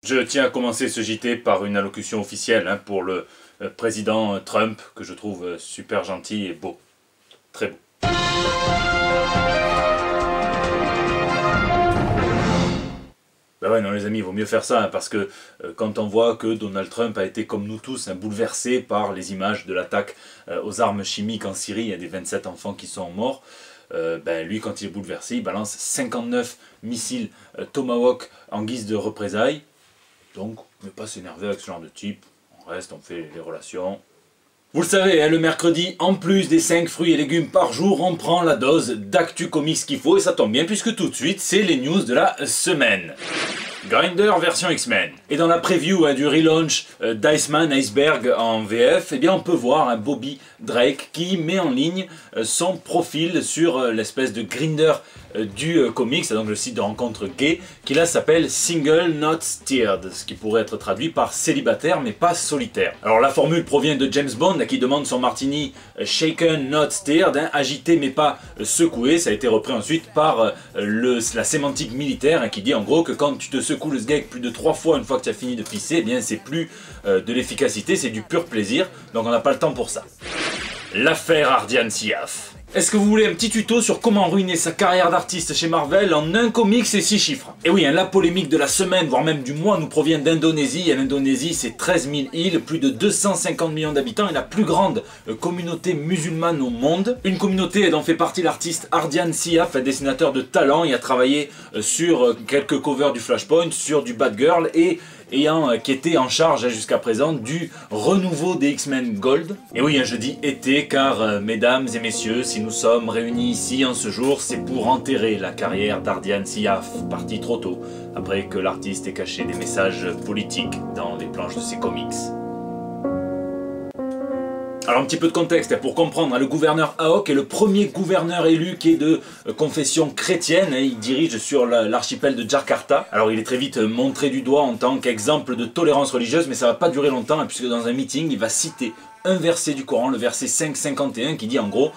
Je tiens à commencer ce JT par une allocution officielle pour le président Trump, que je trouve super gentil et beau. Très beau. Ben ouais, non les amis, il vaut mieux faire ça, parce que quand on voit que Donald Trump a été, comme nous tous, bouleversé par les images de l'attaque aux armes chimiques en Syrie, il y a des 27 enfants qui sont morts, lui, quand il est bouleversé, il balance 59 missiles Tomahawk en guise de représailles. Donc, ne pas s'énerver avec ce genre de type, on reste, on fait les relations. Vous le savez, le mercredi, en plus des 5 fruits et légumes par jour, on prend la dose d'actu comics qu'il faut, et ça tombe bien puisque tout de suite, c'est les news de la semaine. Grindr version X-Men. Et dans la preview du relaunch d'Iceman Iceberg en VF, eh bien on peut voir Bobby Drake qui met en ligne son profil sur l'espèce de Grindr du comics, donc le site de rencontre gay, qui là s'appelle Single Not Steered, ce qui pourrait être traduit par célibataire mais pas solitaire. Alors la formule provient de James Bond qui demande son martini shaken not steered, agité mais pas secoué. Ça a été repris ensuite par la sémantique militaire qui dit en gros que quand tu te secoues le sgeg plus de 3 fois une fois que tu as fini de pisser, eh bien c'est plus de l'efficacité, c'est du pur plaisir, donc on n'a pas le temps pour ça. L'affaire Ardian Syaf. Est-ce que vous voulez un petit tuto sur comment ruiner sa carrière d'artiste chez Marvel en un comics et 6 chiffres? Et oui, la polémique de la semaine, voire même du mois, nous provient d'Indonésie. Et l'Indonésie, c'est 13 000 îles, plus de 250 millions d'habitants et la plus grande communauté musulmane au monde. Une communauté dont fait partie l'artiste Ardian Syaf, un dessinateur de talent. Il a travaillé sur quelques covers du Flashpoint, sur du Batgirl et qui était en charge jusqu'à présent du renouveau des X-Men Gold. Et oui, je dis été car, mesdames et messieurs, si nous sommes réunis ici en ce jour, c'est pour enterrer la carrière d'Ardian Syaf, parti trop tôt, après que l'artiste ait caché des messages politiques dans les planches de ses comics. Alors un petit peu de contexte pour comprendre, le gouverneur Ahok est le premier gouverneur élu qui est de confession chrétienne, il dirige sur l'archipel de Jakarta. Alors il est très vite montré du doigt en tant qu'exemple de tolérance religieuse, mais ça va pas durer longtemps puisque dans un meeting il va citer un verset du Coran, le verset 5,51, qui dit en gros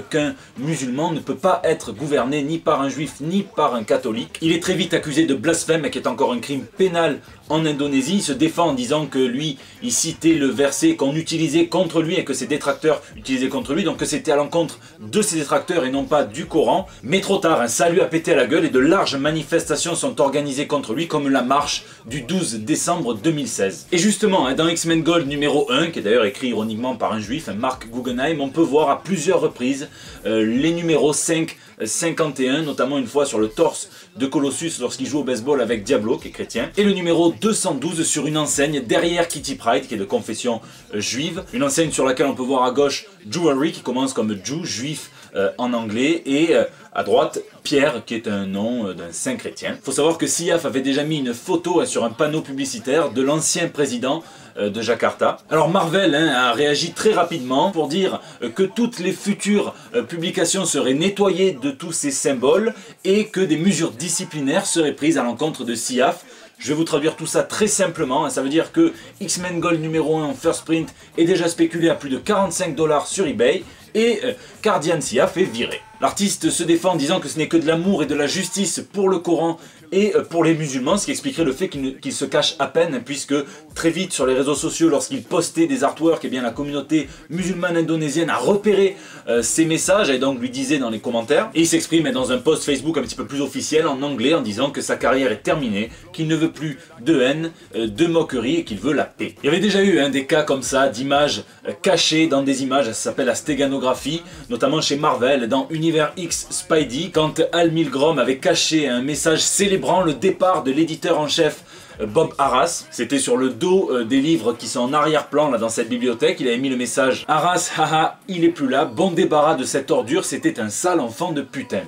qu'un musulman ne peut pas être gouverné ni par un juif ni par un catholique. Il est très vite accusé de blasphème, qui est encore un crime pénal en Indonésie. Il se défend en disant que lui, il citait le verset qu'on utilisait contre lui et que ses détracteurs utilisaient contre lui, donc que c'était à l'encontre de ses détracteurs et non pas du Coran. Mais trop tard, ça lui a pété à la gueule et de larges manifestations sont organisées contre lui, comme la marche du 12 décembre 2016. Et justement, dans X-Men Gold numéro 1, qui est d'ailleurs écrit ironiquement par un juif, Mark Guggenheim, on peut voir à plusieurs reprises les numéros 5, 51, notamment une fois sur le torse de Colossus lorsqu'il joue au baseball avec Diablo, qui est chrétien, et le numéro 212 sur une enseigne derrière Kitty Pryde, qui est de confession juive, une enseigne sur laquelle on peut voir à gauche Jewelry, qui commence comme Jew, juif en anglais, et à droite Pierre, qui est un nom d'un saint chrétien. Il faut savoir que Syaf avait déjà mis une photo sur un panneau publicitaire de l'ancien président de Jakarta. Alors Marvel a réagi très rapidement pour dire que toutes les futures publications seraient nettoyées de tous ces symboles et que des mesures disciplinaires seraient prises à l'encontre de Syaf. Je vais vous traduire tout ça très simplement, ça veut dire que X-Men Gold numéro 1 en first print est déjà spéculé à plus de 45 $ sur eBay et qu'Ardian Syaf est viré. L'artiste se défend en disant que ce n'est que de l'amour et de la justice pour le Coran et pour les musulmans, ce qui expliquerait le fait qu'il se cache à peine, puisque très vite sur les réseaux sociaux, lorsqu'il postait des artworks, eh bien la communauté musulmane indonésienne a repéré ces messages et donc lui disait dans les commentaires, et il s'exprime dans un post Facebook un petit peu plus officiel en anglais en disant que sa carrière est terminée, qu'il ne veut plus de haine, de moquerie et qu'il veut la paix. Il y avait déjà eu des cas comme ça, d'images cachées dans des images, ça s'appelle la stéganographie, notamment chez Marvel, dans Univers X Spidey, quand Al Milgrom avait caché un message célébrant le départ de l'éditeur en chef Bob Harras. C'était sur le dos des livres qui sont en arrière-plan là dans cette bibliothèque. Il avait mis le message « Harras, haha, il est plus là, bon débarras de cette ordure, c'était un sale enfant de putain. »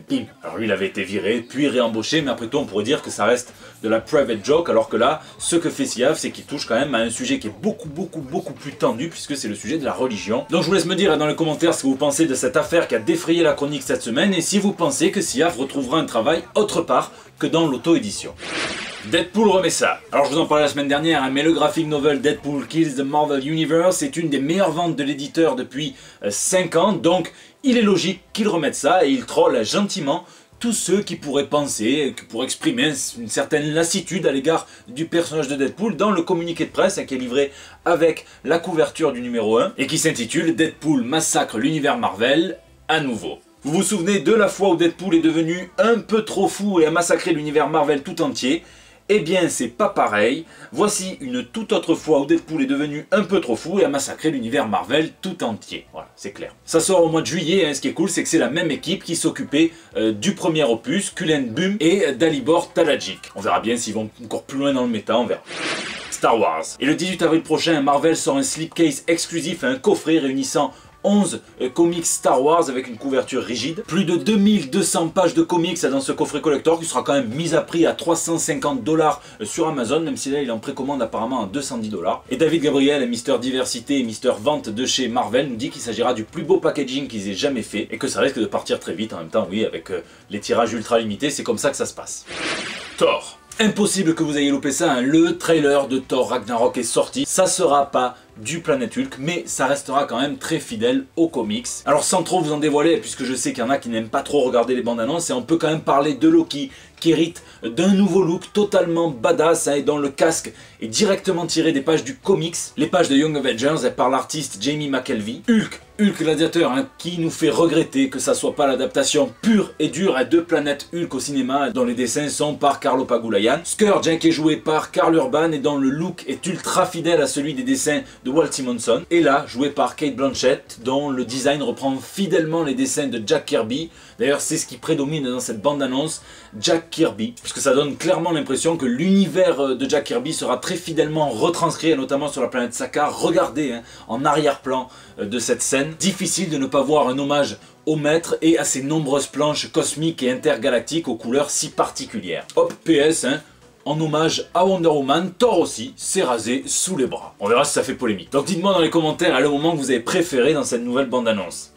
Alors lui il avait été viré, puis réembauché, mais après tout on pourrait dire que ça reste de la private joke, alors que là, ce que fait Syaf, c'est qu'il touche quand même à un sujet qui est beaucoup plus tendu, puisque c'est le sujet de la religion. Donc je vous laisse me dire dans les commentaires ce que vous pensez de cette affaire qui a défrayé la chronique cette semaine, et si vous pensez que Syaf retrouvera un travail autre part que dans l'auto-édition. Deadpool remet ça. Alors je vous en parlais la semaine dernière, mais le graphic novel Deadpool Kills the Marvel Universe est une des meilleures ventes de l'éditeur depuis 5 ans, donc il est logique qu'il remette ça et il troll gentiment tous ceux qui pourraient penser, qui pourraient exprimer une certaine lassitude à l'égard du personnage de Deadpool dans le communiqué de presse qui est livré avec la couverture du numéro 1 et qui s'intitule Deadpool massacre l'univers Marvel à nouveau. Vous vous souvenez de la fois où Deadpool est devenu un peu trop fou et a massacré l'univers Marvel tout entier? Eh bien c'est pas pareil, voici une toute autre fois où Deadpool est devenu un peu trop fou et a massacré l'univers Marvel tout entier. Voilà, c'est clair. Ça sort au mois de juillet, hein. Ce qui est cool c'est que c'est la même équipe qui s'occupait du premier opus, Cullen Bunn et Dalibor Talajic. On verra bien s'ils vont encore plus loin dans le méta, on verra. Star Wars. Et le 18 avril prochain, Marvel sort un slipcase exclusif, un coffret réunissant 11 comics Star Wars avec une couverture rigide. Plus de 2200 pages de comics dans ce coffret collector qui sera quand même mis à prix à 350 $ sur Amazon, même si là il est en précommande apparemment à 210 $. Et David Gabriel, Mister Diversité et Mister Vente de chez Marvel, nous dit qu'il s'agira du plus beau packaging qu'ils aient jamais fait et que ça risque de partir très vite. En même temps, oui, avec les tirages ultra limités, c'est comme ça que ça se passe. Thor. Impossible que vous ayez loupé ça, hein. Le trailer de Thor Ragnarok est sorti. Ça sera pas du Planète Hulk, mais ça restera quand même très fidèle aux comics. Alors sans trop vous en dévoiler, puisque je sais qu'il y en a qui n'aiment pas trop regarder les bandes annonces, et on peut quand même parler de Loki, qui hérite d'un nouveau look totalement badass, hein, et dont le casque est directement tiré des pages du comics. Les pages de Young Avengers par l'artiste Jamie McKelvey. Hulk Gladiateur, hein, qui nous fait regretter que ça soit pas l'adaptation pure et dure à de Planète Hulk au cinéma, dont les dessins sont par Carlo Pagulayan. Scourge, hein, qui est joué par Karl Urban et dont le look est ultra fidèle à celui des dessins de Walt Simonson. Et là, joué par Kate Blanchett, dont le design reprend fidèlement les dessins de Jack Kirby. D'ailleurs, c'est ce qui prédomine dans cette bande-annonce, Jack Kirby, puisque ça donne clairement l'impression que l'univers de Jack Kirby sera très fidèlement retranscrit, notamment sur la planète Sakaar. Regardez, hein, en arrière-plan de cette scène. Difficile de ne pas voir un hommage au maître et à ses nombreuses planches cosmiques et intergalactiques aux couleurs si particulières. Hop, PS, hein, en hommage à Wonder Woman, Thor aussi s'est rasé sous les bras. On verra si ça fait polémique. Donc dites-moi dans les commentaires à le moment que vous avez préféré dans cette nouvelle bande-annonce.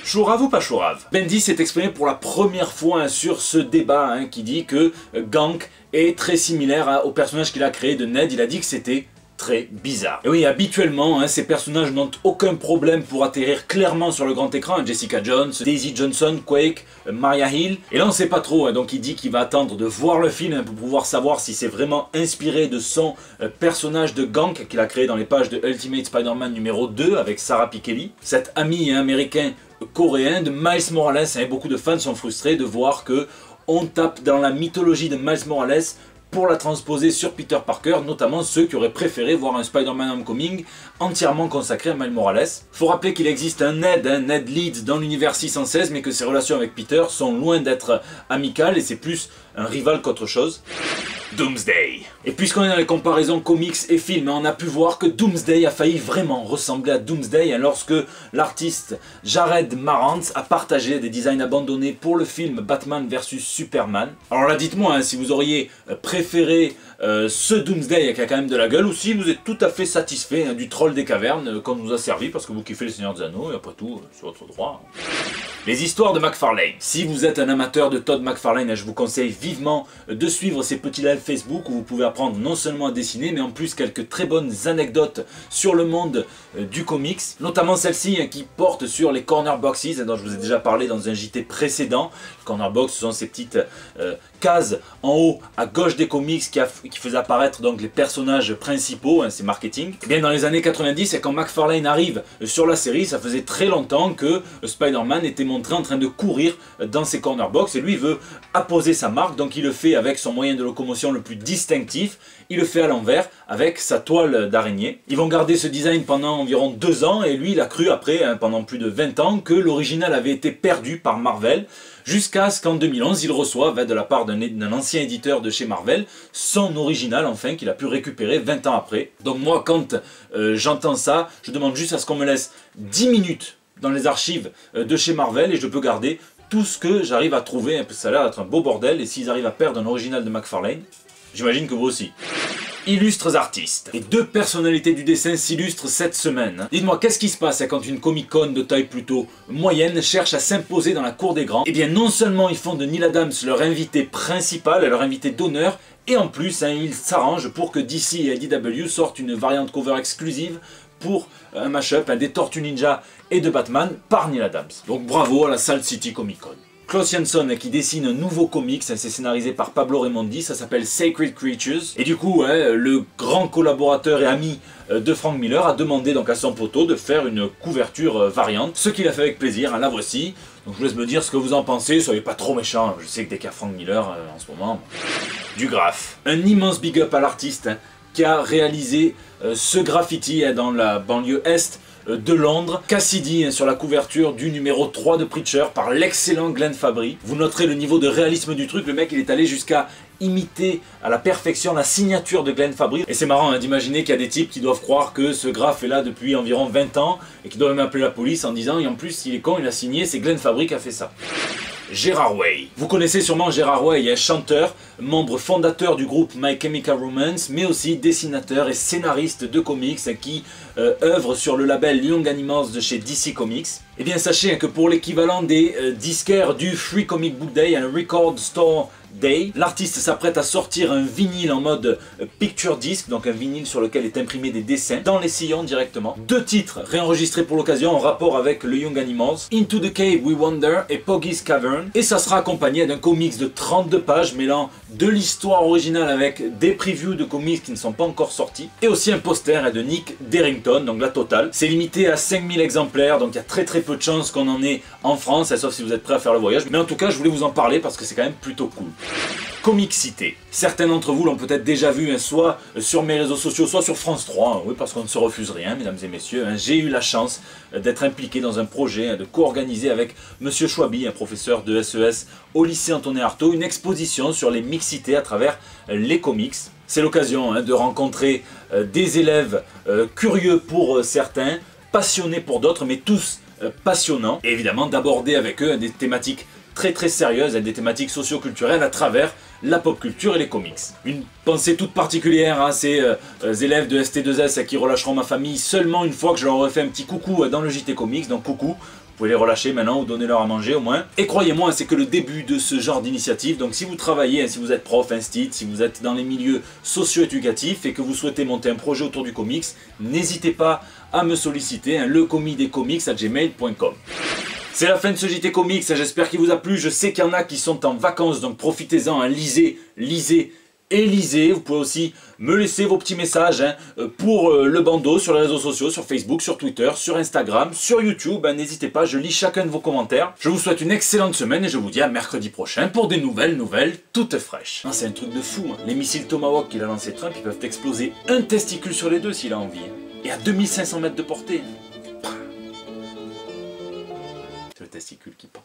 Chourave ou pas chourave? Bendis s'est exprimé pour la première fois, hein, sur ce débat, hein, qui dit que Gank est très similaire, hein, au personnage qu'il a créé de Ned. Il a dit que c'était très bizarre. Et oui, habituellement, hein, ces personnages n'ont aucun problème pour atterrir clairement sur le grand écran. Jessica Jones, Daisy Johnson, Quake, Maria Hill. Et là, on sait pas trop, hein, donc il dit qu'il va attendre de voir le film, hein, pour pouvoir savoir si c'est vraiment inspiré de son personnage de Gank qu'il a créé dans les pages de Ultimate Spider-Man numéro 2 avec Sarah Pikeli. Cet ami, hein, américain coréen de Miles Morales, hein, et beaucoup de fans sont frustrés de voir que on tape dans la mythologie de Miles Morales pour la transposer sur Peter Parker, notamment ceux qui auraient préféré voir un Spider-Man Homecoming entièrement consacré à Miles Morales. Faut rappeler qu'il existe un Ned, Ned Leeds dans l'univers 616, mais que ses relations avec Peter sont loin d'être amicales et c'est plus un rival qu'autre chose. Doomsday. Et puisqu'on est dans les comparaisons comics et films, on a pu voir que Doomsday a failli vraiment ressembler à Doomsday, hein, lorsque l'artiste Jared Marantz a partagé des designs abandonnés pour le film Batman vs Superman. Alors là, dites-moi, hein, si vous auriez préféré ce Doomsday qui a quand même de la gueule, ou si vous êtes tout à fait satisfait, hein, du troll des cavernes qu'on nous a servi parce que vous kiffez les Seigneurs des Anneaux, et après tout, c'est votre droit. Les histoires de McFarlane. Si vous êtes un amateur de Todd McFarlane, je vous conseille vivement de suivre ses petits lives Facebook où vous pouvez apprendre non seulement à dessiner, mais en plus quelques très bonnes anecdotes sur le monde du comics, notamment celle-ci, hein, qui porte sur les corner boxes, dont je vous ai déjà parlé dans un JT précédent. Les corner box, ce sont ces petites cases en haut à gauche des comics qui faisaient apparaître donc les personnages principaux, hein, c'est marketing. Et bien dans les années 90, et quand McFarlane arrive sur la série, ça faisait très longtemps que Spider-Man était montré en train de courir dans ses corner box, et lui veut apposer sa marque, donc il le fait avec son moyen de locomotion le plus distinctif, il le fait à l'envers avec sa toile d'araignée. Ils vont garder ce design pendant environ 2 ans, et lui il a cru après, hein, pendant plus de 20 ans, que l'original avait été perdu par Marvel, jusqu'à ce qu'en 2011 il reçoive, hein, de la part d'un ancien éditeur de chez Marvel, son original enfin qu'il a pu récupérer 20 ans après. Donc moi quand j'entends ça, je demande juste à ce qu'on me laisse 10 minutes dans les archives de chez Marvel et je peux garder tout ce que j'arrive à trouver, parce que ça a l'air d'être un beau bordel, et s'ils arrivent à perdre un original de McFarlane, j'imagine que vous aussi. Illustres artistes. Et 2 personnalités du dessin s'illustrent cette semaine. Dites-moi, qu'est-ce qui se passe quand une Comic-Con de taille plutôt moyenne cherche à s'imposer dans la cour des grands? Eh bien non seulement ils font de Neil Adams leur invité principal, leur invité d'honneur, et en plus, hein, ils s'arrangent pour que DC et IDW sortent une variante cover exclusive pour un mashup, hein, des Tortues Ninja et de Batman par Neil Adams. Donc bravo à la Salt City Comic Con. Klaus Jansson qui dessine un nouveau comics, c'est scénarisé par Pablo Raimondi, ça s'appelle Sacred Creatures. Et du coup, le grand collaborateur et ami de Frank Miller a demandé donc à son poteau de faire une couverture variante, ce qu'il a fait avec plaisir, la voici. Donc je vous laisse me dire ce que vous en pensez, soyez pas trop méchants, je sais que dès qu'il y a Frank Miller en ce moment, du graphe. Un immense big up à l'artiste qui a réalisé ce graffiti dans la banlieue est de Londres. Cassidy sur la couverture du numéro 3 de Preacher par l'excellent Glenn Fabry. Vous noterez le niveau de réalisme du truc, le mec il est allé jusqu'à imiter à la perfection la signature de Glenn Fabry. Et c'est marrant d'imaginer qu'il y a des types qui doivent croire que ce graphe est là depuis environ 20 ans et qui doivent même appeler la police en disant et en plus il est con, il a signé, c'est Glenn Fabry qui a fait ça. Gérard Way. Vous connaissez sûrement Gérard Way, un chanteur, membre fondateur du groupe My Chemical Romance, mais aussi dessinateur et scénariste de comics qui œuvre sur le label Young Animals de chez DC Comics. Et bien sachez que pour l'équivalent des disquaires du Free Comic Book Day, un Record Store Day, l'artiste s'apprête à sortir un vinyle en mode picture disc, donc un vinyle sur lequel est imprimé des dessins, dans les sillons directement. 2 titres réenregistrés pour l'occasion en rapport avec le Young Animals, Into the Cave We Wander et Poggy's Cavern. Et ça sera accompagné d'un comics de 32 pages mêlant de l'histoire originale avec des previews de comics qui ne sont pas encore sortis. Et aussi un poster de Nick Derrington, donc la totale. C'est limité à 5000 exemplaires, donc il y a très peu de chances qu'on en ait en France, sauf si vous êtes prêt à faire le voyage. Mais en tout cas, je voulais vous en parler parce que c'est quand même plutôt cool. Comicité. Certains d'entre vous l'ont peut-être déjà vu, soit sur mes réseaux sociaux, soit sur France 3, oui, parce qu'on ne se refuse rien, mesdames et messieurs. J'ai eu la chance d'être impliqué dans un projet, de co-organiser avec Monsieur Chouabi, un professeur de SES au lycée Antonin Artaud, une exposition sur les mixités à travers les comics. C'est l'occasion de rencontrer des élèves curieux pour certains, passionnés pour d'autres, mais tous passionnants, et évidemment d'aborder avec eux des thématiques très sérieuses, des thématiques socio-culturelles à travers la pop culture et les comics. Une pensée toute particulière à ces élèves de ST2S qui relâcheront ma famille seulement une fois que je leur aurai fait un petit coucou dans le JT Comics, donc coucou, vous pouvez les relâcher maintenant ou donnez-leur à manger au moins. Et croyez-moi, c'est que le début de ce genre d'initiative, donc si vous travaillez, si vous êtes prof, instit, si vous êtes dans les milieux socio-éducatifs et que vous souhaitez monter un projet autour du comics, n'hésitez pas à me solliciter, lecomidescomics@gmail.com. C'est la fin de ce JT Comics, j'espère qu'il vous a plu. Je sais qu'il y en a qui sont en vacances, donc profitez-en, lisez et lisez. Vous pouvez aussi me laisser vos petits messages pour le bandeau sur les réseaux sociaux, sur Facebook, sur Twitter, sur Instagram, sur YouTube. N'hésitez pas, je lis chacun de vos commentaires. Je vous souhaite une excellente semaine et je vous dis à mercredi prochain pour des nouvelles toutes fraîches. C'est un truc de fou, les missiles Tomahawk qu'il a lancé Trump, ils peuvent exploser un testicule sur les deux s'il a envie. Et à 2500 mètres de portée. C'est le testicule qui part.